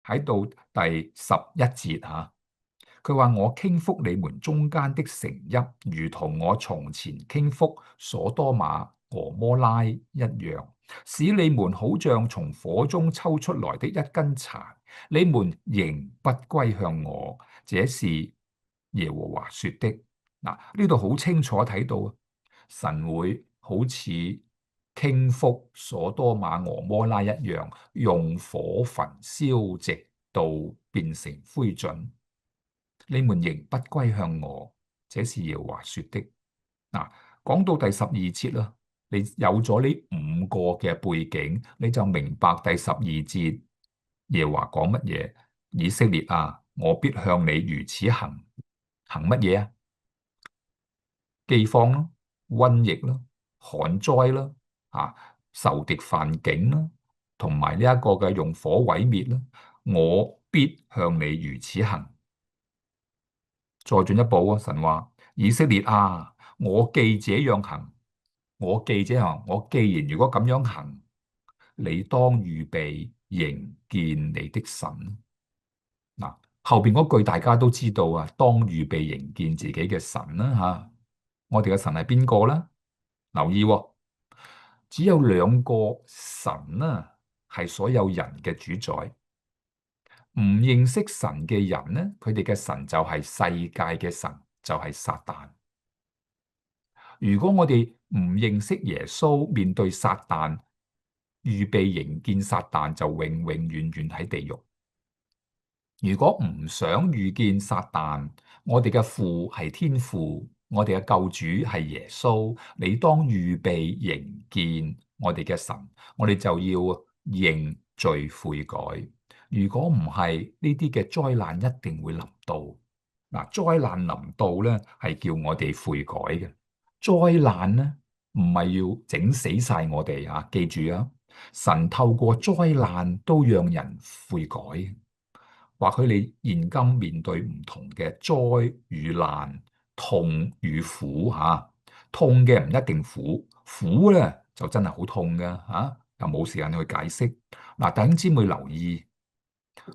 喺到第11節吓。佢話我傾覆你們中間的城邑，如同我從前傾覆所多瑪、蛾摩拉一樣，使你們好像從火中抽出來的一根柴，你們仍不歸向我。這是耶和華說的。嗱，呢度好清楚睇到，神會好似傾覆所多瑪、蛾摩拉一樣，用火焚燒，直到變成灰燼。你們仍不歸向我，這是耶和華說的。嗱，講到第12節啦，你有咗呢5個嘅背景，你就明白第12節耶和華講乜嘢。以色列啊，我必向你如此行，行乜嘢啊？饑荒啦、瘟疫啦、旱災啦、仇敵犯境啦，同埋呢一個嘅用火毀滅啦，我必向你如此行。再進一步啊，神話以色列啊，我既這樣行，我既這樣行，我既然如果咁樣行，你當預備迎見你的神。嗱，後邊嗰句大家都知道啊，當預備迎見自己嘅神啦吓。我哋嘅神係邊個咧？留意喎，只有2個神啊，係所有人嘅主宰。唔認識神嘅人呢，佢哋嘅神就係世界嘅神，就係撒旦。如果我哋唔認識耶穌，面對撒旦，預備迎見撒旦，就永永遠遠喺地獄。如果唔想遇見撒旦，我哋嘅父係天父，我哋嘅救主係耶穌，你當預備迎見我哋嘅神，我哋就要認罪悔改。如果唔係，呢啲嘅災難一定會臨到。嗱，災難臨到咧，係叫我哋悔改嘅。災難咧，唔係要整死晒我哋啊！記住啊，神透過災難都讓人悔改。或許你現今面對唔同嘅災與難、痛與苦吓，痛嘅唔一定苦，苦咧就真係好痛㗎吓，又冇時間去解釋。嗱，弟兄姊妹留意，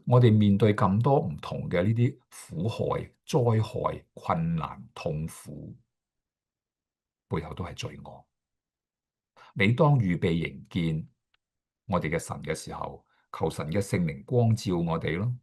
我哋面對咁多唔同嘅呢啲苦害、災害、困難、痛苦，背後都係罪惡。你當預備迎見我哋嘅神嘅時候，求神嘅聖靈光照我哋咯。